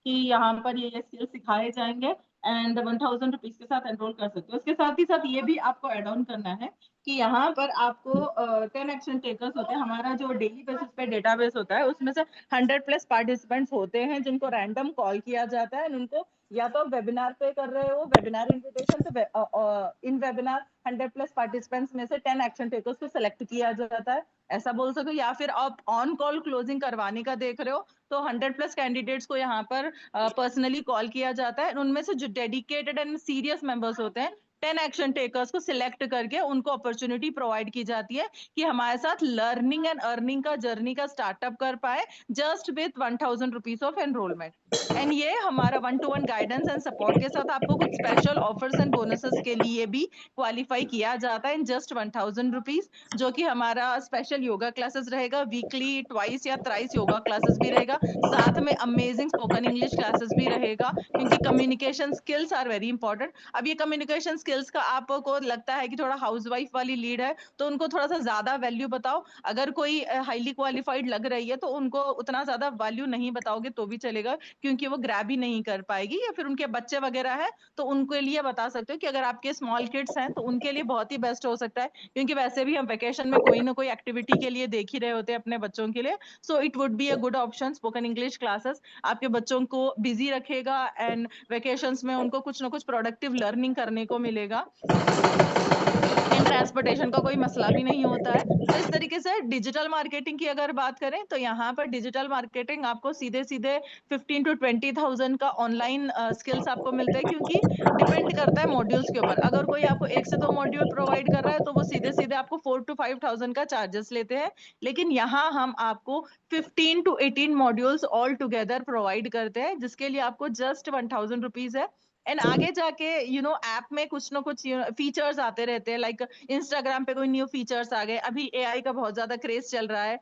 कि यहाँ पर ये स्किल सिखाए जाएंगे एंड 1000 रुपीज के साथ एनरोल कर सकते हो। उसके साथ ही साथ ये भी आपको एड ऑन करना है कि यहाँ पर आपको 10 एक्शन टेकर्स होते हैं। हमारा जो डेली बेसिस पे डेटाबेस होता है उसमें से 100+ पार्टिसिपेंट्स होते हैं जिनको रैंडम कॉल किया जाता है। उनको या तो वेबिनार पे कर रहे हो, वेबिनार इन्विटेशन, तो इन वेबिनार 100+ पार्टिसिपेंट्स में से 10 एक्शन टेकर्स को सिलेक्ट किया जाता है, ऐसा बोल सको। या फिर आप ऑन कॉल क्लोजिंग करवाने का देख रहे हो तो 100+ कैंडिडेट्स को यहाँ पर पर्सनली कॉल किया जाता है। उनमें से जो डेडिकेटेड एंड सीरियस मेंबर्स होते हैं 10 एक्शन टेकर्स को सिलेक्ट करके उनको अपॉर्चुनिटी प्रोवाइड की जाती है कि हमारे साथ लर्निंग एंड अर्निंग का जर्नी का स्टार्टअप कर पाए just with 1000 rupees of enrolment. And ये हमारा 1-to-1 गाइडेंस एंड सपोर्ट के साथ आपको कुछ स्पेशल ऑफर्स एंड बोनसेस के लिए भी क्वालिफाई किया जाता है इन जस्ट 1000 रुपीज, जो कि हमारा स्पेशल योगा क्लासेस रहेगा, वीकली ट्वाइस या थ्राइस योगा क्लासेस भी रहेगा, साथ में अमेजिंग स्पोकन इंग्लिश क्लासेस भी रहेगा, क्योंकि communication skills are very important. अब ये कम्युनिकेशन स्किल्स का आपको लगता है कि थोड़ा हाउसवाइफ वाली लीड है तो उनको थोड़ा सा ज्यादा वैल्यू बताओ। अगर कोई हाईली क्वालिफाइड लग रही है तो उनको उतना ज्यादा वैल्यू नहीं बताओगे तो भी चलेगा, क्योंकि वो ग्रैब ही नहीं कर पाएगी। या फिर उनके बच्चे वगैरह है तो उनके लिए बता सकते हो कि अगर आपके स्मॉल किड्स हैं तो उनके लिए बहुत ही बेस्ट हो सकता है, क्योंकि वैसे भी हम वेकेशन में कोई ना कोई एक्टिविटी के लिए देख ही रहे होते हैं अपने बच्चों के लिए। So it would be a good option. Spoken English classes आपके बच्चों को बिजी रखेगा एंड वेकेशंस में उनको कुछ ना कुछ प्रोडक्टिव लर्निंग करने को मिलेगा। इन ट्रांसपोर्टेशन का कोई मसला भी नहीं होता है। तो इस तरीके से डिजिटल मार्केटिंग की अगर बात करें तो यहाँ पर डिजिटल मार्केटिंग आपको सीधे सीधे 15 to 20,000 का ऑनलाइन स्किल्स आपको मिलते हैं, क्योंकि डिपेंड करता है मॉड्यूल्स के ऊपर। अगर कोई आपको 1 से 2 मॉड्यूल प्रोवाइड कर रहा है तो वो सीधे सीधे आपको 4 to 5,000 का चार्जेस लेते हैं। लेकिन यहाँ हम आपको 15 to 18 modules all together provide करते हैं, जिसके लिए आपको जस्ट 1000 रुपीज है। एंड आगे जाके ऐप में कुछ ना कुछ फीचर्स आते रहते हैं, लाइक इंस्टाग्राम पे कोई न्यू फीचर्स आ गए, अभी एआई का बहुत ज्यादा क्रेज चल रहा है।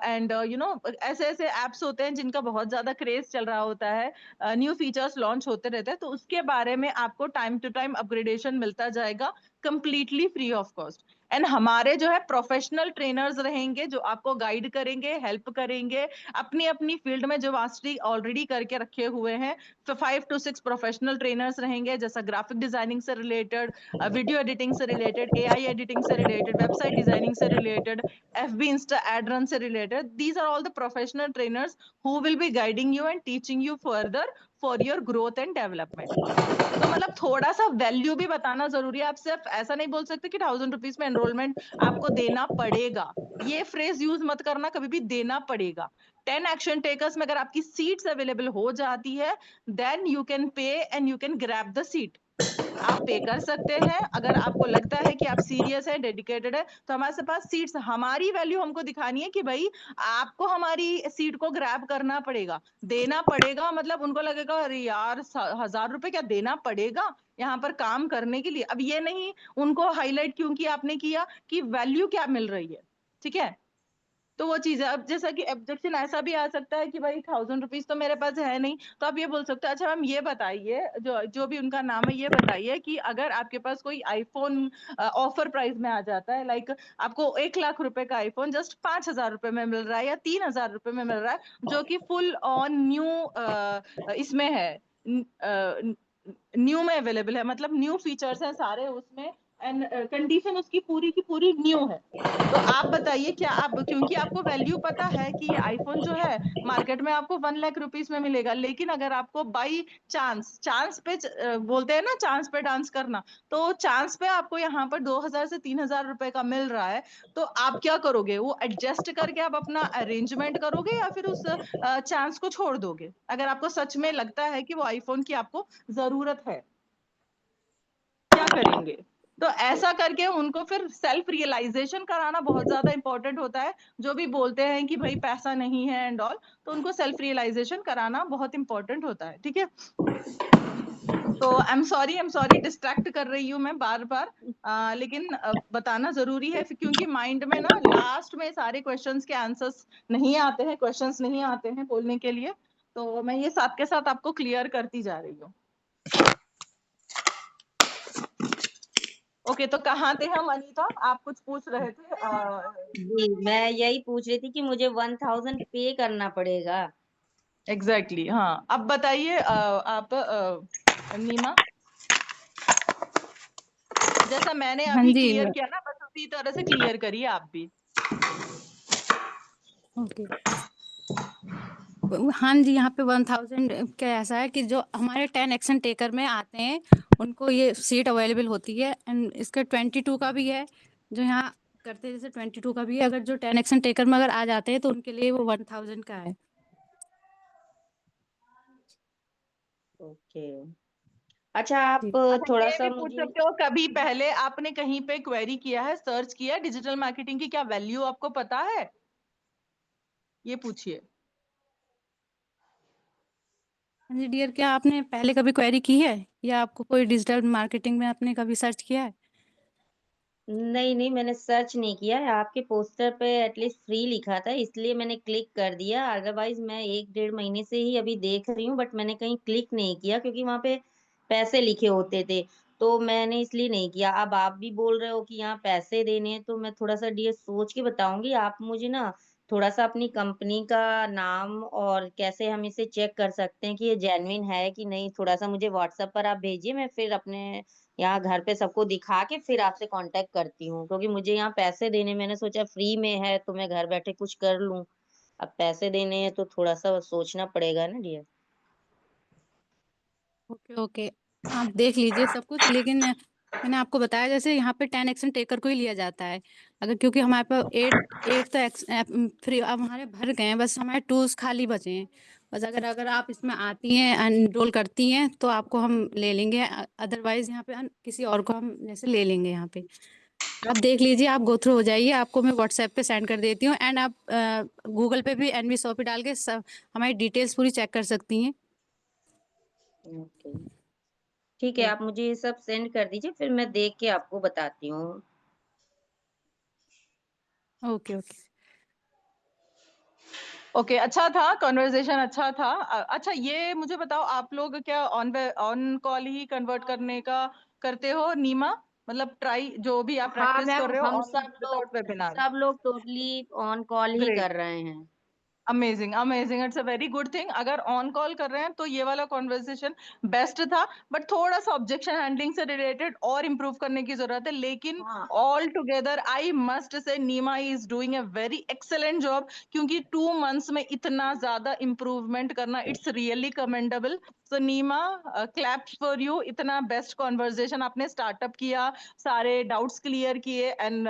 एंड ऐसे ऐसे एप्स होते हैं जिनका बहुत ज्यादा क्रेज चल रहा होता है, न्यू फीचर्स लॉन्च होते रहते हैं, तो उसके बारे में आपको टाइम टू टाइम अपग्रेडेशन मिलता जाएगा completely free of cost. And हमारे जो है प्रोफेशनल ट्रेनर्स रहेंगे जो आपको गाइड करेंगे, हेल्प करेंगे, अपनी अपनी फील्ड में जो मास्टरी ऑलरेडी करके रखे हुए हैं। तो 5 to 6 प्रोफेशनल ट्रेनर्स रहेंगे, जैसा ग्राफिक डिजाइनिंग से रिलेटेड, वीडियो एडिटिंग से रिलेटेड, एआई एडिटिंग से रिलेटेड, वेबसाइट डिजाइनिंग से related, FB Insta ad run से related. These are all the professional trainers who will be guiding you and teaching you further for your growth and development. तो मतलब थोड़ा सा value भी बताना जरूरी है। आप सिर्फ ऐसा नहीं बोल सकते कि 1000 रुपीज में एनरोलमेंट आपको देना पड़ेगा, ये फ्रेज यूज मत करना कभी भी, देना पड़ेगा। 10 एक्शन टेकर्स में अगर आपकी सीट्स अवेलेबल हो जाती है then you can pay and you can grab the seat. आप पे कर सकते हैं अगर आपको लगता है कि आप सीरियस है, डेडिकेटेड है, तो हमारे पास सीट्स, हमारी वैल्यू हमको दिखानी है कि भाई आपको हमारी सीट को ग्रैब करना पड़ेगा, देना पड़ेगा। मतलब उनको लगेगा अरे यार 1000 रुपए क्या देना पड़ेगा यहाँ पर काम करने के लिए। अब ये नहीं उनको हाईलाइट क्यों किया आपने, किया कि वैल्यू क्या मिल रही है, ठीक है। तो वो चीज है। अब जैसा कि ऑब्जेक्शन ऐसा भी आ सकता है कि भाई 1000 रुपीज तो मेरे पास है नहीं, तो आप ये बोल सकते हो अच्छा मैम ये बताइए, जो जो भी उनका नाम है, ये बताइए कि अगर आपके पास कोई आईफोन ऑफर प्राइस में आ जाता है, लाइक आपको 1 लाख रुपए का आईफोन जस्ट 5,000 रुपए में मिल रहा है या 3,000 रुपए में मिल रहा है, जो कि फुल ऑन न्यू इसमें है, न्यू में अवेलेबल है, मतलब न्यू फीचर्स हैं सारे उसमें, एंड कंडीशन उसकी पूरी की पूरी न्यू है। तो आप बताइए क्या आप, क्योंकि आपको वैल्यू पता है कि ये आईफोन जो है मार्केट में आपको 1 लाख रुपीज में मिलेगा, लेकिन अगर आपको बाई चांस, चांस पे बोलते हैं ना चांस पे डांस करना, तो चांस पे आपको यहाँ पर 2,000 से 3,000 रुपए का मिल रहा है, तो आप क्या करोगे? वो एडजस्ट करके आप अपना अरेंजमेंट करोगे या फिर उस चांस को छोड़ दोगे? अगर आपको सच में लगता है कि वो आईफोन की आपको जरूरत है, क्या करेंगे? तो ऐसा करके उनको फिर सेल्फ रियलाइजेशन कराना बहुत ज्यादा इंपॉर्टेंट होता है। जो भी बोलते हैं कि भाई पैसा नहीं है एंड ऑल, तो उनको सेल्फ रियलाइजेशन कराना बहुत इंपॉर्टेंट होता है, ठीक है। तो आई एम सॉरी डिस्ट्रैक्ट कर रही हूँ मैं बार बार, लेकिन बताना जरूरी है क्योंकि माइंड में ना लास्ट में सारे क्वेश्चंस के आंसर्स नहीं आते हैं, क्वेश्चंस नहीं आते हैं बोलने के लिए। तो मैं ये साथ के साथ आपको क्लियर करती जा रही हूँ। ओके, तो कहाँ थे हम अनीता? आप कुछ पूछ रहे थे। जी, मैं यही पूछ रही थी कि मुझे 1000 पे करना पड़ेगा। एग्जैक्टली हाँ। अब बताइए आप नीमा, जैसा मैंने हाँ अभी जी। क्लियर किया ना, बस उसी तरह से क्लियर करिए आप भी। ओके। हाँ जी, यहाँ पे 1000 क्या ऐसा है कि जो हमारे 10 एक्शन टेकर में आते हैं उनको ये सीट अवेलेबल होती है। एंड इसके 22 का भी है जो यहाँ करते हैं, जैसे 22 का भी है। अगर जो 10 एक्शन टेकर में अगर आ जाते हैं तो उनके लिए वो 1000 का है। ओके। अच्छा, आप जी। अच्छा थोड़ा ये सा भी पूछ मुझे, सकते हो, कभी पहले आपने कहीं पे क्वेरी किया है, सर्च किया है डिजिटल मार्केटिंग की, क्या वैल्यू आपको पता है, ये पूछिए। हाँ जी डियर, क्या आपने पहले कभी क्वेरी की है या आपको कोई डिजिटल मार्केटिंग में आपने कभी सर्च किया है? नहीं, नहीं, मैंने सर्च नहीं किया है। आपके पोस्टर पे एटलीस्ट फ्री लिखा था, इसलिए मैंने क्लिक कर दिया। अदरवाइज़ मैं 1 डेढ़ महीने से ही अभी देख रही हूँ, बट मैंने कहीं क्लिक नहीं किया क्योंकि वहाँ पे पैसे लिखे होते थे, तो मैंने इसलिए नहीं किया। अब आप भी बोल रहे हो कि यहाँ पैसे देने हैं, तो मैं थोड़ा-सा डियर सोच के बताऊँगी। आप मुझे ना थोड़ा-सा अपनी कंपनी का नाम और कैसे हम इसे चेक कर सकते हैं कि ये जेन्युइन है कि नहीं, थोड़ा-सा मुझे व्हाट्सएप पर आप भेजिए। मैं फिर अपने यहाँ घर पे सबको दिखा के फिर आपसे कांटेक्ट करती हूँ, क्योंकि मुझे यहाँ पैसे देने, मैंने सोचा फ्री में है तो मैं घर बैठे कुछ कर लूँ। अब पैसे देने हैं तो थोड़ा-सा सोचना पड़ेगा ना डियर। Okay, okay. आप देख लीजिए सब कुछ, लेकिन मैंने आपको बताया जैसे यहाँ पे 10 एक्शन टेकर को ही लिया जाता है। अगर क्योंकि हमारे पास 8 तो फ्री अब हमारे भर गए हैं, बस हमारे 2 खाली बचे हैं। बस अगर अगर आप इसमें आती हैं, एनरोल करती हैं तो आपको हम ले लेंगे, अदरवाइज़ यहाँ पे किसी और को हम जैसे ले लेंगे यहाँ पे। आप देख लीजिए, आप गो थ्रू हो जाइए, आपको मैं व्हाट्सएप पे सेंड कर देती हूँ। एंड आप गूगल पे भी एनवी शॉपी डाल के सब हमारी डिटेल्स पूरी चेक कर सकती हैं। ओके। ठीक है, आप मुझे ये सब सेंड कर दीजिए, फिर मैं देख के आपको बताती हूँ। Okay, okay. ओके अच्छा था कॉन्वर्जेशन, अच्छा था। अच्छा ये मुझे बताओ, आप लोग क्या on on call he convert करने का करते हो नीमा, मतलब ट्राई जो भी आप हाँ प्रैक्टिस कर मैम, रहे हो हम ऑन विदाउट वेबिनार? सब लोग totally on call he great, कर रहे हैं। Amazing amazing, it's a very good thing. अगर ऑन कॉल कर रहे हैं तो ये वाला कॉन्वर्सेशन बेस्ट था, बट थोड़ा सा ऑब्जेक्शन हैंडलिंग से रिलेटेड और इम्प्रूव करने की जरूरत है। लेकिन हाँ। All together I must say Neema is doing a very excellent job, क्योंकि 2 मंथ्स में इतना ज्यादा इम्प्रूवमेंट करना, it's really commendable. So Neema, claps for you, इतना बेस्ट कॉन्वर्सेशन आपने स्टार्टअप किया, सारे डाउट्स क्लियर किए, एंड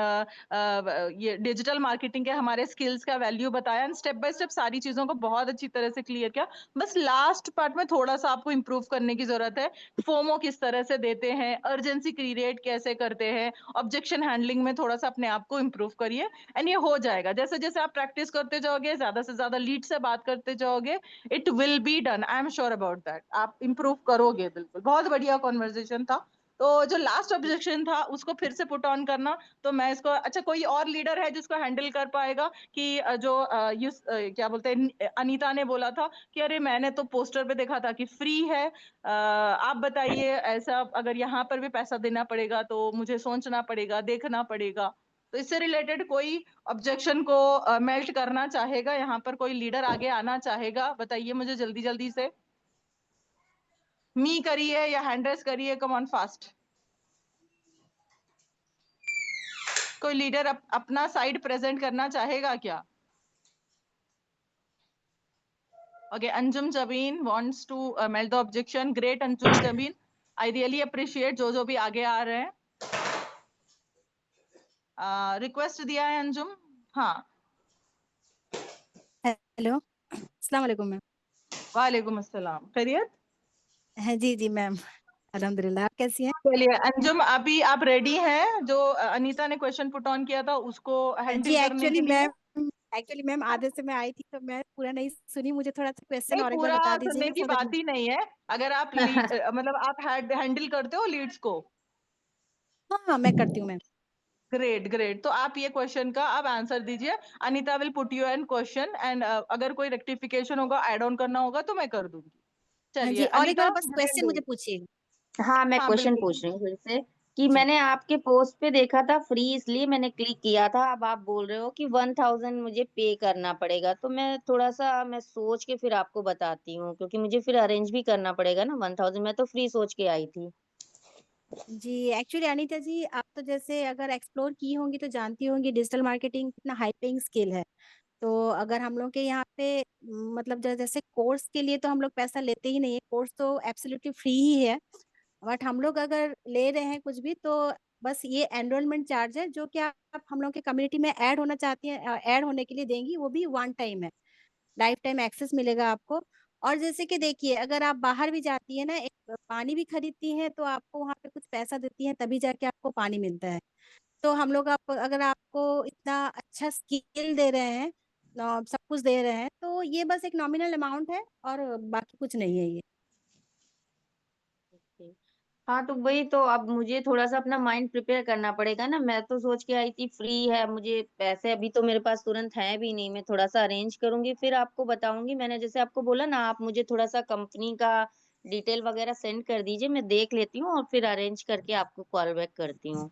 ये डिजिटल मार्केटिंग के हमारे स्किल्स का वैल्यू बताया, एंड स्टेप बाय स्टेप सारी चीजों को बहुत अच्छी तरह से क्लियर किया। बस लास्ट पार्ट में थोड़ा सा आपको इंप्रूव करने की जरूरत है। फोमो किस तरह से देते हैं, अर्जेंसी क्रिएट कैसे करते हैं, ऑब्जेक्शन हैंडलिंग में थोड़ा सा अपने आप को इंप्रूव करिए, एंड ये हो जाएगा। जैसे जैसे आप प्रैक्टिस करते जाओगे, ज्यादा से ज्यादा लीड से बात करते जाओगे, it will be done, I am sure about that. आप इंप्रूव करोगे बिल्कुल। बहुत बढ़िया कॉन्वर्जेशन था। तो जो लास्ट ऑब्जेक्शन था उसको फिर से पुट ऑन करना, तो मैं इसको, अच्छा कोई और लीडर है जिसको हैंडल कर पाएगा कि जो क्या बोलते हैं, अनीता ने बोला था कि अरे मैंने तो पोस्टर पे देखा था कि फ्री है, आप बताइए ऐसा अगर यहाँ पर भी पैसा देना पड़ेगा तो मुझे सोचना पड़ेगा, देखना पड़ेगा। तो इससे रिलेटेड कोई ऑब्जेक्शन को मेल्ट करना चाहेगा, यहाँ पर कोई लीडर आगे आना चाहेगा, बताइए मुझे जल्दी जल्दी से। मी करिए या हैंड रेस करिए, कम ऑन फास्ट। कोई लीडर अपना साइड प्रेजेंट करना चाहेगा क्या? Okay, Anjum Jabeen wants to melt the objection. Great, Anjum Jabeen, I really appreciate जो जो भी आगे आ रहे हैं। रिक्वेस्ट दिया है अंजुम। हाँ, हेलो, अस्सलाम वालेकुम मैम। वालेकुम अस्सलाम, खैरियत? हाँ जी जी मैम, अल्हम्दुलिल्लाह। आप कैसी हैं? चलिए अंजुम, अभी आप रेडी हैं जो अनीता ने क्वेश्चन पुट ऑन किया था उसको जी हैंडल करने के लिए? एक्चुअली मैम आधे से मैं आई थी तो मैं पूरा नहीं सुनी। मुझे थोड़ा सा क्वेश्चन नहीं, और एक बार पूरा बता सुनने दीजिएगा की सो दैट बात ही नहीं है। अगर आप मतलब आप हैंडल करते हो लीड्स को? हाँ हाँ मैं करती हूँ मैम। ग्रेट ग्रेट, तो आप ये क्वेश्चन का आप आंसर दीजिए। Anita will put you an question, and अगर कोई रेक्टिफिकेशन होगा, ऐड ऑन करना होगा तो मैं कर दूंगी। हाँ चलिए जी, और एक अनीता, बार बस यू कैन क्वेश्चन डू मुझे इट। पूछिए। हाँ, मैं हाँ क्वेश्चन बिल्कुल। पूछ रही हूँ फिर से। कि जी मैंने आपके पोस्ट पे देखा था फ्री, इसलिए मैंने क्लिक किया था। अब आप बोल रहे हो कि 1000 मुझे पे करना पड़ेगा, तो मैं सोच के फिर आपको बताती हूँ, क्योंकि मुझे फिर अरेंज भी करना पड़ेगा ना 1000। मैं तो फ्री सोच के आई थी। जी एक्चुअली अनीता जी, आप तो जैसे अगर एक्सप्लोर की होंगी तो जानती होंगी डिजिटल मार्केटिंग कितना हाई पेइंग स्किल है। तो अगर हम लोग के यहाँ पे मतलब जैसे कोर्स के लिए तो हम लोग पैसा लेते ही नहीं है, कोर्स तो एब्सोल्युटली फ्री ही है। बट हम लोग अगर ले रहे हैं कुछ भी तो बस ये एनरोलमेंट चार्ज है, जो कि आप हम लोग के कम्युनिटी में ऐड होना चाहती हैं, ऐड होने के लिए देंगी, वो भी वन टाइम है। लाइफ टाइम एक्सेस मिलेगा आपको। और जैसे कि देखिए, अगर आप बाहर भी जाती है ना, एक पानी भी खरीदती हैं तो आपको वहाँ पे कुछ पैसा देती हैं, तभी जाके आपको पानी मिलता है। तो हम लोग आप अगर आपको इतना अच्छा स्किल दे रहे हैं, सब कुछ दे रहे हैं, तो ये बस एक नॉमिनल अमाउंट है और बाकी कुछ नहीं है ये। ओके। हाँ, तो वही तो, अब मुझे थोड़ा सा अपना माइंड प्रिपेयर करना पड़ेगा ना। मैं तो सोच के आई थी फ्री है, मुझे पैसे अभी तो मेरे पास तुरंत है भी नहीं। मैं थोड़ा सा अरेंज करूंगी फिर आपको बताऊंगी। मैंने जैसे आपको बोला ना, आप मुझे थोड़ा सा कंपनी का डिटेल वगैरह सेंड कर दीजिए, मैं देख लेती हूँ और फिर अरेंज करके आपको कॉल बैक करती हूँ।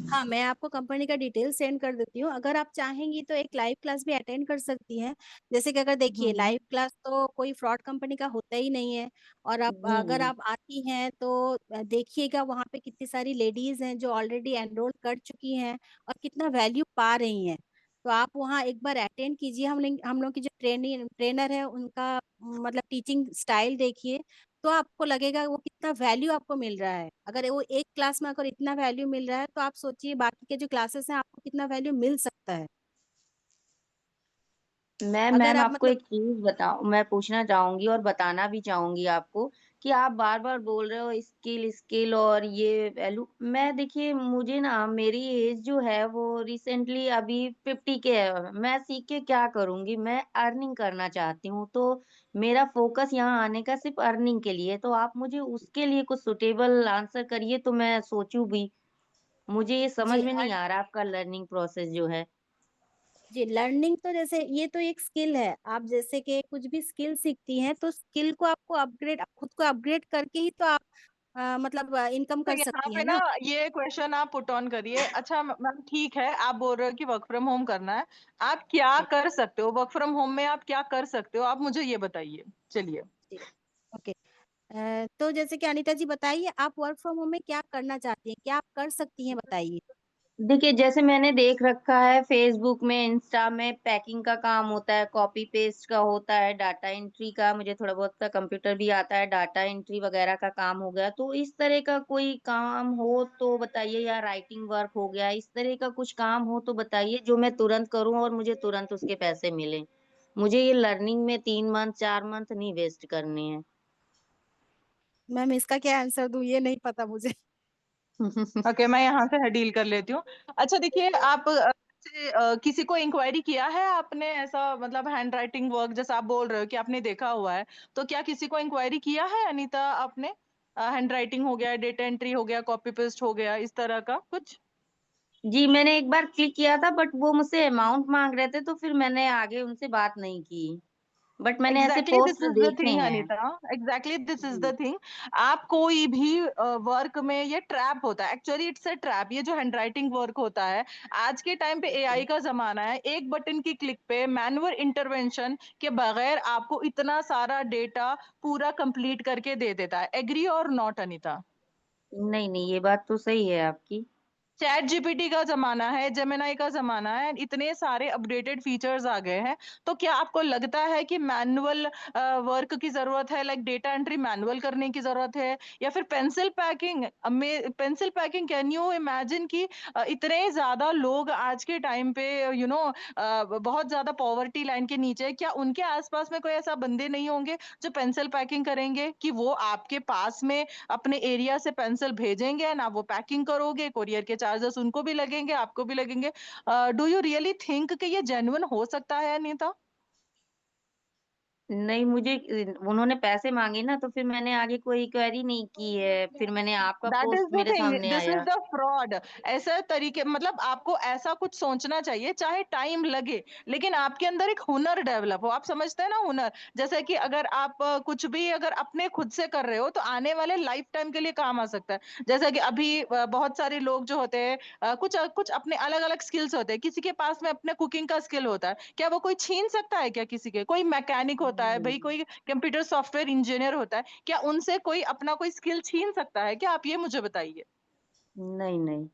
हाँ, मैं आपको कंपनी का डिटेल सेंड कर देती हूँ। अगर आप चाहेंगी तो एक लाइव क्लास भी अटेंड कर सकती हैं। जैसे कि अगर देखिए, हम्म। लाइव क्लास तो कोई फ्रॉड कंपनी का होता ही नहीं है। और आप अगर जी। आप आती हैं तो देखिएगा वहाँ पे कितनी सारी लेडीज हैं जो ऑलरेडी एनरोल कर चुकी हैं और कितना वैल्यू पा रही हैं। तो आप वहाँ एक बार अटेंड कीजिए। हम लोग की जो ट्रेनर है उनका मतलब टीचिंग स्टाइल देखिए, तो आपको लगेगा वो कितना वैल्यू आपको मिल रहा है। अगर वो एक क्लास में अगर इतना वैल्यू मिल रहा है, तो आप सोचिए बाकी के जो क्लासेस हैं आपको कितना वैल्यू मिल सकता है। मैं अगर मैम आप आपको मतलब एक चीज बताऊं, मैं पूछना चाहूंगी और बताना भी चाहूंगी आपको, कि आप बार बार बोल रहे हो स्किल स्किल और ये वैल्यू। मैं देखिए, मुझे ना मेरी एज जो है वो रिसेंटली अभी 50 के है। मैं सीख के क्या करूंगी? मैं अर्निंग करना चाहती हूँ, तो मेरा फोकस यहाँ आने का सिर्फ अर्निंग के लिए। तो आप मुझे उसके लिए कुछ सुटेबल आंसर करिए, तो मैं सोचूं भी। मुझे ये समझ जी में नहीं आ रहा आपका लर्निंग प्रोसेस जो है। जी लर्निंग तो जैसे ये तो एक स्किल है। आप जैसे कि कुछ भी स्किल सीखती हैं तो स्किल को आपको अपग्रेड, खुद को अपग्रेड करके ही तो आप मतलब इनकम तो कर यहाँ सकती पे हैं ना ना। ये क्वेश्चन आप पुट ऑन करिए। अच्छा मैम, ठीक है, आप बोल रहे हो कि वर्क फ्रॉम होम करना है, आप क्या कर सकते हो वर्क फ्रॉम होम में? आप क्या कर सकते हो, आप मुझे ये बताइए। चलिए। जी ओके। तो जैसे कि अनीता जी बताइए, आप वर्क फ्रॉम होम में क्या करना चाहती हैं, क्या आप कर सकती हैं, बताइए। देखिए, जैसे मैंने देख रखा है फेसबुक में, इंस्टा में, पैकिंग का काम होता है, कॉपी पेस्ट का होता है, डाटा एंट्री का, मुझे थोड़ा बहुत का कंप्यूटर भी आता है, डाटा एंट्री वगैरह का काम हो गया। तो इस तरह का कोई काम हो तो बताइए, या राइटिंग वर्क हो गया, इस तरह का कुछ काम हो तो बताइए, जो मैं तुरंत करूं और मुझे तुरंत उसके पैसे मिले। मुझे ये लर्निंग में 3 मंथ 4 मंथ नहीं वेस्ट करने हैं। मैम इसका क्या आंसर दूं, ये नहीं पता मुझे। ओके, मैं यहाँ से डील कर लेती हूँ। अच्छा देखिए, आप किसी को इंक्वायरी किया है आपने, ऐसा मतलब हैंड राइटिंग वर्क जैसा आप बोल रहे हो कि आपने देखा हुआ है, तो क्या किसी को इंक्वायरी किया है अनीता आपने? हैंड राइटिंग हो गया, डेटा एंट्री हो गया, कॉपी पेस्ट हो गया, इस तरह का कुछ? जी, मैंने एक बार क्लिक किया था, बट वो मुझसे अमाउंट मांग रहे थे, तो फिर मैंने आगे उनसे बात नहीं की। बट मैंने ऐसे exactly this post is the देखे थिंग हैं। Anita, exactly this is the जी। थिंग। आप कोई भी वर्क में ये ट्रैप होता है, एक्चुअली इट्स अ ट्रैप। ये जो हैंड राइटिंग वर्क होता है, आज के टाइम पे एआई का जमाना है, एक बटन की क्लिक पे मैनुअल इंटरवेंशन के बगैर आपको इतना सारा डेटा पूरा कंप्लीट करके दे देता है। एग्री और नॉट अनीता? नहीं नहीं, ये बात तो सही है आपकी। चैट जीपीटी का जमाना है, जेमिनाई का जमाना है, इतने सारे अपडेटेड फीचर्स आ गए हैं। तो क्या आपको लगता है कि मैनुअल वर्क की जरूरत है, लाइक डेटा एंट्री मैनुअल करने की जरूरत है, या फिर pencil packing? Pencil packing, can you imagine कि इतने ज्यादा लोग आज के टाइम पे बहुत ज्यादा पॉवर्टी लाइन के नीचे है, क्या उनके आसपास में कोई ऐसा बंदे नहीं होंगे जो पेंसिल पैकिंग करेंगे, कि वो आपके पास में अपने एरिया से पेंसिल भेजेंगे ना, वो पैकिंग करोगे, कोरियर के चार्जेस उनको भी लगेंगे, आपको भी लगेंगे। डू यू रियली थिंक कि ये जेन्युइन हो सकता है अनीता? नहीं, मुझे उन्होंने पैसे मांगे ना, तो फिर मैंने आगे कोई क्वेरी नहीं की है, फिर मैंने आपका दैट इज पोस्ट द मेरे थिंग, सामने दिस इज आया। The fraud. ऐसा तरीके, मतलब आपको ऐसा कुछ सोचना चाहिए, चाहे टाइम लगे, लेकिन आपके अंदर एक हुनर डेवलप हो। आप समझते हैं ना हुनर, जैसे कि अगर आप कुछ भी अगर अपने खुद से कर रहे हो तो आने वाले लाइफ टाइम के लिए काम आ सकता है। जैसे कि अभी बहुत सारे लोग जो होते हैं, कुछ कुछ अपने अलग अलग स्किल्स होते हैं। किसी के पास में अपने कुकिंग का स्किल होता है, क्या वो कोई छीन सकता है क्या किसी के? कोई मैकेनिक होता है भाई, नहीं, कोई कंप्यूटर सॉफ्टवेयर इंजीनियर होता है, क्या उनसे कोई अपना कोई स्किल छीन सकता है क्या? आप ये मुझे बताइए। नहीं, नहीं।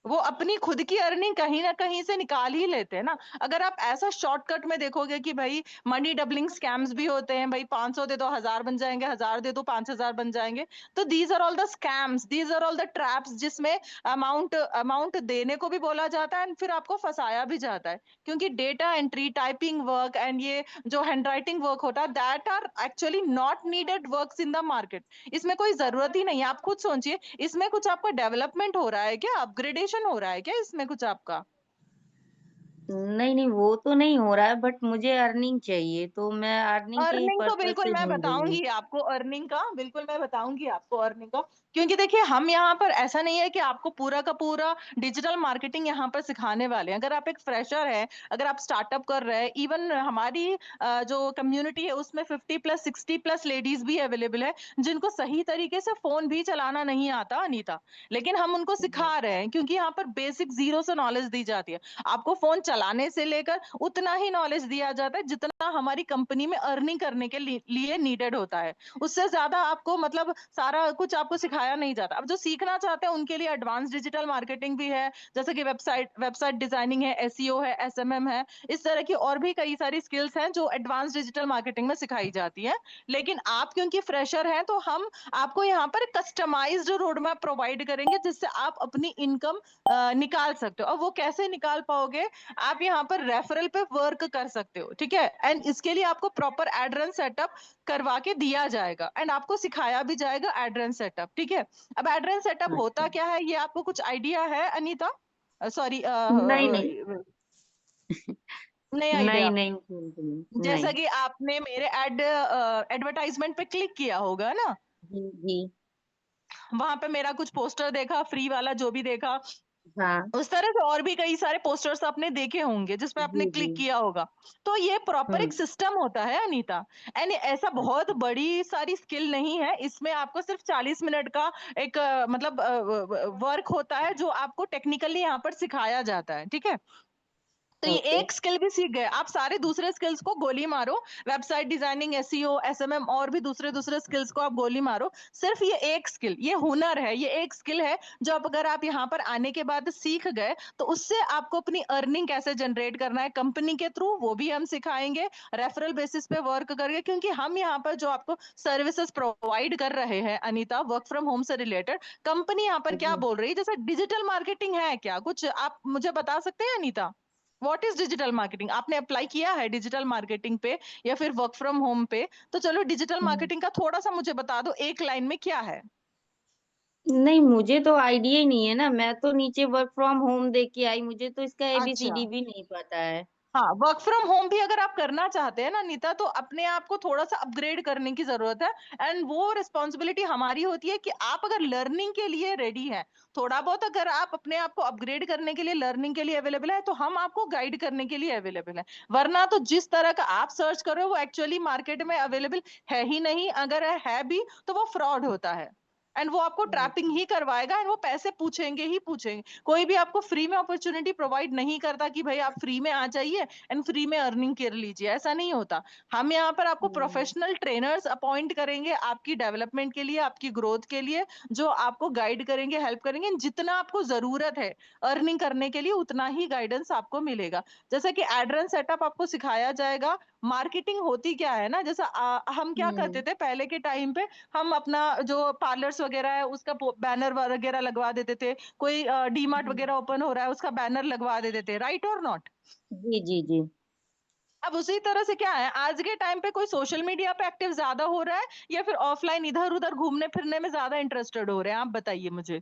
वो अपनी खुद की अर्निंग कहीं ना कहीं से निकाल ही लेते हैं ना। अगर आप ऐसा शॉर्टकट में देखोगे कि भाई मनी डबलिंग स्कैम्स भी होते हैं, भाई 500 दे दो 1000 बन जाएंगे, 1000 दे दो 5000 बन जाएंगे, तो these are all the scams, these are all the traps, जिसमें अमाउंट अमाउंट देने को भी बोला जाता है एंड फिर आपको फंसाया भी जाता है। क्योंकि data entry, typing work and ये जो हैंड राइटिंग वर्क होता है, that are actually not needed works in the market. इसमें कोई जरूरत ही नहीं है। आप खुद सोचिए, इसमें कुछ आपका डेवलपमेंट हो रहा है क्या? अपग्रेडेशन हो रहा है क्या इसमें कुछ आपका? नहीं, नहीं, वो तो नहीं हो रहा है, बट मुझे अर्निंग चाहिए, तो मैं अर्निंग के ही अर्निंग तो पर्पज बिल्कुल से मैं ढूंढ रही हूँ। बताऊंगी आपको, अर्निंग का बिल्कुल मैं बताऊंगी आपको, अर्निंग का। क्योंकि देखिए, हम यहाँ पर ऐसा नहीं है कि आपको पूरा का पूरा डिजिटल मार्केटिंग यहाँ पर सिखाने वाले हैं। अगर आप एक फ्रेशर है, अगर आप स्टार्टअप कर रहे हैं, इवन हमारी जो कम्युनिटी है उसमें 50+ 60+ लेडीज भी अवेलेबल है, जिनको सही तरीके से फोन भी चलाना नहीं आता अनीता, लेकिन हम उनको सिखा रहे हैं, क्योंकि यहाँ पर बेसिक जीरो से नॉलेज दी जाती है। आपको फोन चलाने से लेकर उतना ही नॉलेज दिया जाता है जितना हमारी कंपनी में अर्निंग करने के लिए नीडेड होता है। उससे ज्यादा आपको, मतलब सारा कुछ आपको सिखाया नहीं जाता। अब जो सीखना चाहते हैं उनके लिए एडवांस डिजिटल मार्केटिंग भी है, जैसे कि वेबसाइट डिजाइनिंग है, एसईओ है, एसएमएम है। इस तरह की और भी कई सारी स्किल्स हैं जो एडवांस डिजिटल मार्केटिंग में सिखाई जाती है। लेकिन आप क्योंकि फ्रेशर हैं, तो हम आपको यहाँ पर कस्टमाइज्ड रोड मैप प्रोवाइड करेंगे, जिससे आप अपनी इनकम निकाल सकते हो। और वो कैसे निकाल पाओगे? आप यहाँ पर रेफरल पे वर्क कर सकते हो, ठीक है? एंड इसके लिए आपको प्रॉपर एड्रेन सेटअप करवा के दिया जाएगा एंड आपको सिखाया भी जाएगा एड्रेन सेटअप, ठीक है? अब एड्रेन सेटअप होता अच्छा। क्या है, ये आपको कुछ आइडिया है अनीता? सॉरी, नहीं, नहीं। नहीं नहीं, आइडिया? नहीं, नहीं, जैसा नहीं। कि आपने मेरे एडवर्टाइजमेंट पे क्लिक किया होगा ना, जी, जी। वहां पे मेरा कुछ पोस्टर देखा, फ्री वाला जो भी देखा, हाँ। उस तरह से और भी कई सारे पोस्टर्स आपने देखे होंगे जिसपे आपने जी, जी। क्लिक किया होगा। तो ये प्रॉपर एक हुँ। सिस्टम होता है अनीता। एंड ऐसा बहुत अच्छा। बड़ी सारी स्किल नहीं है, इसमें आपको सिर्फ 40 मिनट का एक मतलब वर्क होता है, जो आपको टेक्निकली यहाँ पर सिखाया जाता है, ठीक है? तो ये ओके। एक स्किल भी सीख गए, आप सारे दूसरे स्किल्स को गोली मारो। वेबसाइट डिजाइनिंग, एसईओ, एसएमएम और भी दूसरे दूसरे स्किल्स को आप गोली मारो। सिर्फ ये एक स्किल, ये हुनर है, ये एक स्किल है, जो अगर आप यहाँ पर आने के बाद सीख गए, तो उससे आपको अपनी अर्निंग कैसे जनरेट करना है कंपनी के थ्रू, वो भी हम सिखाएंगे, रेफरल बेसिस पे वर्क करके। क्योंकि हम यहाँ पर जो आपको सर्विसेज प्रोवाइड कर रहे हैं अनीता, वर्क फ्रॉम होम से रिलेटेड, कंपनी यहाँ पर क्या जी। बोल रही है, जैसे डिजिटल मार्केटिंग है क्या? कुछ आप मुझे बता सकते हैं Anita? What is digital marketing? आपने अप्लाई किया है डिजिटल मार्केटिंग पे या फिर वर्क फ्रॉम होम पे? तो चलो डिजिटल हुँ। मार्केटिंग का थोड़ा सा मुझे बता दो, एक लाइन में क्या है? नहीं, मुझे तो आइडिया ही नहीं है ना, मैं तो नीचे वर्क फ्रॉम होम देख के आई, मुझे तो इसका अच्छा, एबीसीडी भी नहीं पता है। हाँ, वर्क फ्रॉम होम भी अगर आप करना चाहते हैं ना नीता, तो अपने आप को थोड़ा सा अपग्रेड करने की जरूरत है। एंड वो रिस्पॉन्सिबिलिटी हमारी होती है कि आप अगर लर्निंग के लिए रेडी हैं, थोड़ा बहुत अगर आप अपने आप को अपग्रेड करने के लिए, लर्निंग के लिए अवेलेबल है, तो हम आपको गाइड करने के लिए अवेलेबल है। वरना तो जिस तरह का आप सर्च कर रहे हो, वो एक्चुअली मार्केट में अवेलेबल है ही नहीं। अगर है भी तो वो फ्रॉड होता है, एंड वो आपको ट्रैपिंग अच्छा। ही करवाएगा, एंड वो पैसे पूछेंगे ही पूछेंगे। कोई भी आपको फ्री में अपॉर्चुनिटी प्रोवाइड नहीं करता कि भाई आप फ्री में आ जाइए एंड फ्री में अर्निंग कर लीजिए, ऐसा नहीं होता। हम यहाँ पर आपको हुँ। प्रोफेशनल ट्रेनर्स अपॉइंट करेंगे आपकी डेवलपमेंट के लिए, आपकी ग्रोथ के लिए, जो आपको गाइड करेंगे, हेल्प करेंगे। जितना आपको जरूरत है अर्निंग करने के लिए, उतना ही गाइडेंस आपको मिलेगा। जैसे कि एड्रेन सेटअप आपको सिखाया जाएगा। मार्केटिंग होती क्या है ना, जैसा हम क्या करते हुँ। थे पहले के टाइम पे, हम अपना जो पार्लर्स वगैरह है उसका बैनर वगैरह लगवा देते थे। कोई डीमार्ट हुँ। वगैरह ओपन हो रहा है, उसका बैनर लगवा देते थे, राइट और नॉट? जी, जी, जी। अब उसी तरह से क्या है, आज के टाइम पे कोई सोशल मीडिया पे एक्टिव ज्यादा हो रहा है या फिर ऑफलाइन इधर उधर घूमने फिरने में ज्यादा इंटरेस्टेड हो रहे हैं? आप बताइए मुझे।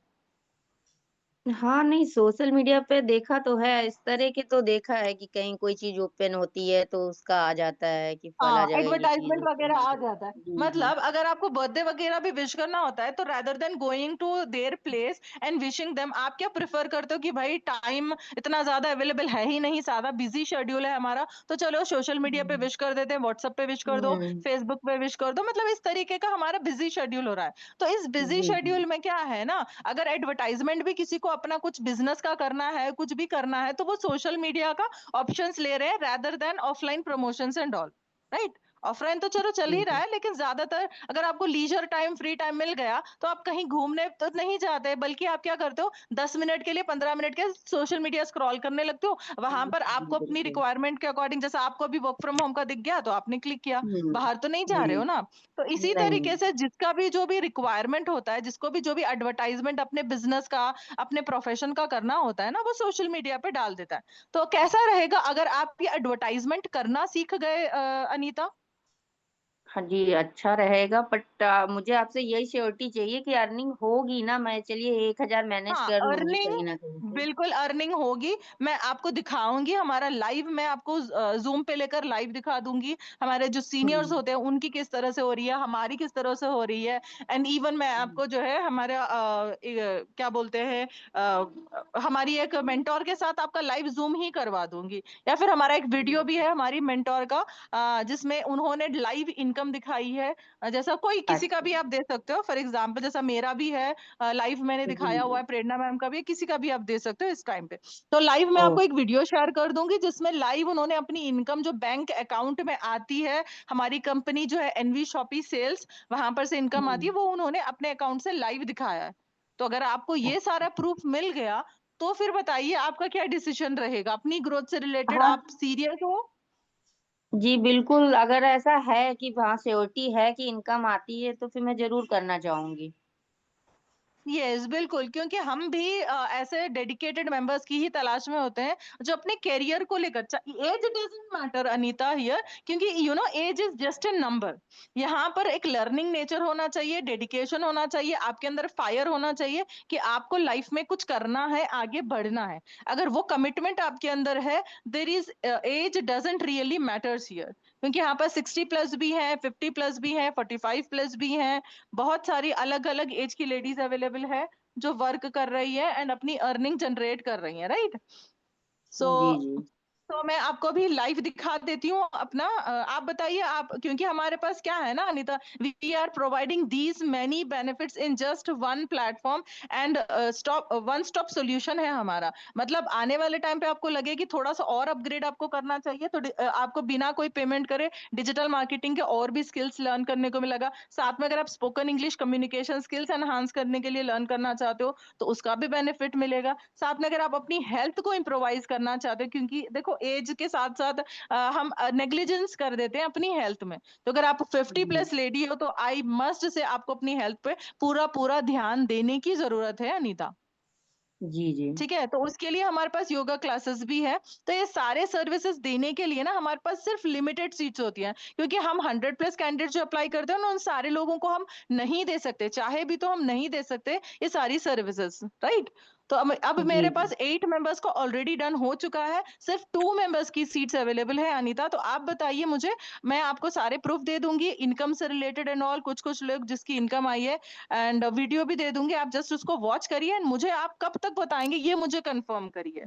हाँ, नहीं सोशल मीडिया पे देखा तो है, इस तरह के तो देखा है कि कहीं कोई चीज़ ओपन होती है तो उसका आ जाता है कि फला हाँ, जगह ये चीज़ एडवर्टाइज़मेंट ओपन वगैरह है। आ जाता है। जी, जी। मतलब अगर आपको बर्थडे वगैरह भी विश करना होता है तो rather than going to their place and wishing them, आप क्या प्रेफ़र करते हो कि भाई टाइम इतना ज़्यादा अवेलेबल है ही नहीं, ज़्यादा बिज़ी शेड्यूल है हमारा, तो चलो सोशल मीडिया पे हुँ, विश कर देते हैं, व्हाट्सएप पे विश कर दो, हुँ। फेसबुक पे विश कर दो, मतलब इस तरीके का हमारा बिज़ी शेड्यूल हो रहा है। तो इस बिज़ी जी, जी। शेड्यूल में क्या है ना, अगर एडवर्टाइज़मेंट भी किसी को अपना कुछ बिज़नेस का करना है, कुछ भी करना है, तो वो सोशल मीडिया का ऑप्शंस ले रहे हैं rather than offline promotions and all, right? Offline तो चलो चल जी, ही रहा जी। है, लेकिन ज्यादातर अगर आपको लीजर टाइम, फ्री टाइम मिल गया तो आप कहीं घूमने तो नहीं जाते, बल्कि आप क्या करते हो, 10 मिनट के लिए, 15 मिनट के सोशल मीडिया स्क्रॉल करने लगते हो। वहां जी, पर जी, आपको अपनी बिल्कुल। रिक्वायरमेंट के अकॉर्डिंग, जैसा आपको अभी वर्क फ्रॉम होम का दिख गया तो आपने क्लिक किया, हुँ, बाहर तो नहीं जा रहे जी। हो ना। तो इसी नहीं। तरीके से जिसका भी जो भी रिक्वायरमेंट होता है, जिसको भी जो भी एडवर्टाइजमेंट अपने बिजनेस का, अपने प्रोफेशन का करना होता है ना, वो सोशल मीडिया पे डाल देता है। तो कैसा रहेगा अगर आप ये एडवर्टाइजमेंट करना सीख गए, अनीता? हाँ जी, अच्छा रहेगा बट मुझे आपसे यही श्योरिटी चाहिए कि अर्निंग होगी ना, मैं चलिए 1000 मैनेज हाँ, कर लूँगी अर्निंग कहीं न कहीं से। बिल्कुल अर्निंग होगी। मैं आपको दिखाऊँगी, हमारा लाइव मैं आपको ज़ूम पे लेकर लाइव दिखा दूँगी। हमारे जो सीनियर्स हुँ, होते हैं, उनकी किस तरह से हो रही है, हमारी किस तरह से हो रही है। एंड इवन मैं हुँ, आपको जो है हमारा क्या बोलते हैं, हमारी एक मेंटर के साथ आपका लाइव ज़ूम ही करवा दूँगी। या फिर हमारा एक वीडियो भी हुँ। है हमारी मेंटर का, जिसमें उन्होंने लाइव इनकम दिखाई है। जैसा कोई किसी का अच्छा। भी आप दे सकते हो, फॉर एग्ज़ाम्पल जैसा मेरा भी है, लाइव मैंने जी, दिखाया हुआ जी। है, प्रेरणा मैम का भी है, किसी का भी आप दे सकते हो इस टाइम पे। तो लाइव मैं ओह! आपको एक वीडियो शेयर कर दूँगी जिसमें लाइव उन्होंने अपनी इनकम जो बैंक अकाउंट में आती है, हमारी कंपनी जो है एनवी शॉपी सेल्स, वहाँ पर से इनकम आती है, हुँ, वो उन्होंने अपने अकाउंट से लाइव दिखाया है। तो अगर आपको ये अच्छा। सारा प्रूफ मिल गया, तो फिर बताइए आपका क्या डिसीजन रहेगा? अपनी ग्रोथ से रिलेटेड हाँ, आप सीरियस हो? जी बिल्कुल, अगर ऐसा है कि वहाँ श्योरिटी है कि इनकम आती है, तो फिर मैं ज़रूर करना चाहूँगी। यस, बिल्कुल, क्योंकि हम भी ऐसे डेडिकेटेड मेंबर्स की ही तलाश में होते हैं, जो अपने करियर को लेकर age doesn't matter Anita here, क्योंकि age is just a number. यहाँ पर एक लर्निंग नेचर होना चाहिए, डेडिकेशन होना चाहिए, आपके अंदर फायर होना चाहिए कि आपको लाइफ में कुछ करना है, आगे बढ़ना है। अगर वो कमिटमेंट आपके अंदर है, there is age doesn't really matters here, क्योंकि यहाँ पर 60 प्लस भी हैं, 50 प्लस भी हैं, 45 प्लस भी हैं, बहुत सारी अलग-अलग एज की लेडीज अवेलेबल है, जो वर्क कर रही है एंड अपनी अर्निंग जनरेट कर रही है, राइट? सो जी, जी। तो मैं आपको अभी लाइव दिखा देती हूँ अपना, आप बताइए आप, क्योंकि हमारे पास क्या है ना Anita, we are providing these many benefits in just one platform and stop one stop solution है हमारा। मतलब आने वाले टाइम पे आपको लगे कि थोड़ा सा और अपग्रेड आपको करना चाहिए, तो आपको बिना कोई पेमेंट करे डिजिटल मार्केटिंग के और भी स्किल्स लर्न करने को मिलेगा। साथ में अगर आप spoken English communication skills enhance करने के लिए लर्न करना चाहते हो, तो उसका भी बेनिफिट मिलेगा। साथ में अगर आप अपनी हेल्थ को इम्प्रोवाइज करना चाहते हो, क्योंकि देखो एज के साथ साथ हम नेग्लिजेंस कर देते हैं अपनी हेल्थ में। तो अगर आप 50 जी, प्लस लेडी हो, तो आई मस्ट से आपको अपनी हेल्थ पे पूरा पूरा ध्यान देने की जरूरत है अनीता। जी, जी। ठीक है, तो उसके लिए हमारे पास योगा क्लासेस भी है। तो ये सारे सर्विसेज देने के लिए ना हमारे पास सिर्फ लिमिटेड सीट्स होती हैं, क्योंकि हम 100 प्लस कैंडिडेट जो अप्लाई करते हैं ना, उन सारे लोगों को हम नहीं दे सकते, चाहे भी तो हम नहीं दे सकते ये सारी सर्विसेज, राइट? तो अब जी, मेरे जी। पास 8 मेंबर्स को ऑलरेडी डन हो चुका है, सिर्फ 2 मेंबर्स की सीट्स अवेलेबल है अनीता। तो आप बताइए मुझे, मैं आपको सारे प्रूफ दे दूंगी इनकम से रिलेटेड एंड ऑल, कुछ कुछ लोग जिसकी इनकम आई है, एंड वीडियो भी दे दूंगी, आप जस्ट उसको वॉच करिए एंड मुझे आप कब तक बताएंगे ये मुझे कंफर्म करिए।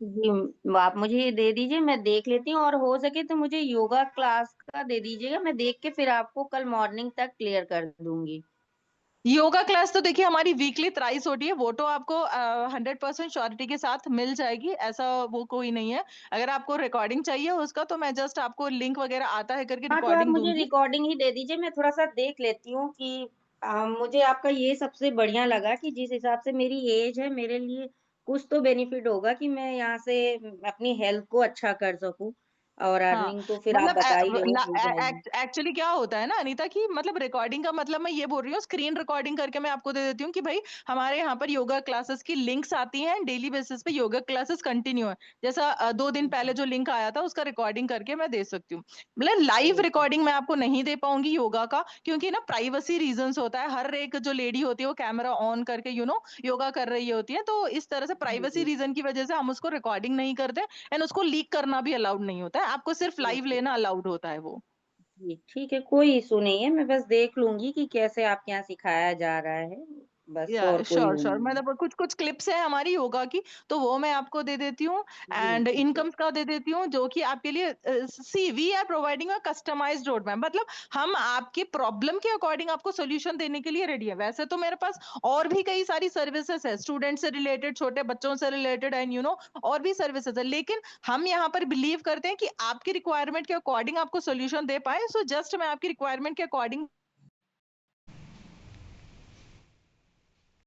जी, आप मुझे ये दे दीजिए, मैं देख लेती हूँ और हो सके तो मुझे योगा क्लास का दे दीजिएगा, मैं देख के फिर आपको कल मॉर्निंग तक क्लियर कर दूँगी। योगा क्लास तो देखिए हमारी वीकली थ्राइस होती है, वो तो आपको 100% श्योरिटी के साथ मिल जाएगी, ऐसा वो कोई नहीं है। अगर आपको रिकॉर्डिंग चाहिए उसका, तो मैं जस्ट आपको लिंक वगैरह आता है करके हाँ, तो आप रिकॉर्डिंग मुझे दूंगी। रिकॉर्डिंग ही दे दीजिए, मैं थोड़ा-सा देख लेती हूँ कि मुझे आपका ये सबसे बढ़िया लगा कि जिस हिसाब से मेरी एज है, मेरे लिए कुछ तो बेनिफिट होगा कि मैं यहाँ से अपनी हेल्थ को अच्छा कर सकूँ। और हाँ, अर्निंग तो फिर आप मतलब बता ही रहे हो हो जाएगी। एक्चुअली क्या होता है ना अनीता कि मतलब रिकॉर्डिंग का मतलब मैं ये बोल रही हूँ, स्क्रीन रिकॉर्डिंग करके मैं आपको दे देती हूँ कि भाई हमारे यहाँ पर योगा क्लासेस की लिंक्स आती हैं, डेली बेसिस पे योगा क्लासेस कंटिन्यू है। जैसा 2 दिन पहले जो लिंक आया था उसका रिकॉर्डिंग करके मैं दे सकती हूँ। मतलब लाइव ठीक है। रिकॉर्डिंग मैं आपको नहीं दे पाऊंगी योगा का, क्योंकि ना प्राइवेसी रीजंस होता है। हर एक जो लेडी होती है वो कैमरा ऑन करके योगा कर रही होती है, तो इस तरह से जी, प्राइवेसी जी। रीजन की वजह से हम उसको रिकॉर्डिंग नहीं करते एंड उसको लीक करना भी अलाउड नहीं होता है। आपको सिर्फ जी, लाइव जी। लेना अलाउड होता है वो। जी, ठीक है, कोई इश्यू नहीं है, मैं बस देख लूँगी कि कैसे आपके यहाँ सिखाया जा रहा है, बस या और कोई श्योर वो श्योर, नहीं है। मतलब कुछ कुछ क्लिप्स है हमारी योगा की, तो वो मैं आपको दे देती हूँ। जी, एंड जी, जी। इनकम्स का दे देती हूँ जो कि आपके लिए see we are providing a customised road map. मतलब हम आपके प्रॉब्लम के अकॉर्डिंग आपको सोल्यूशन देने के लिए रेडी है। वैसे तो मेरे पास और भी कई सारी सर्विसेज है, स्टूडेंट से रिलेटेड, छोटे बच्चों से रिलेटेड एंड और भी सर्विसेज है, लेकिन हम यहाँ पर बिलीव करते हैं कि आपकी रिक्वायरमेंट के अकॉर्डिंग आपको सोल्यूशन दे पाए। सो जस्ट मैं आपकी रिक्वायरमेंट के अकॉर्डिंग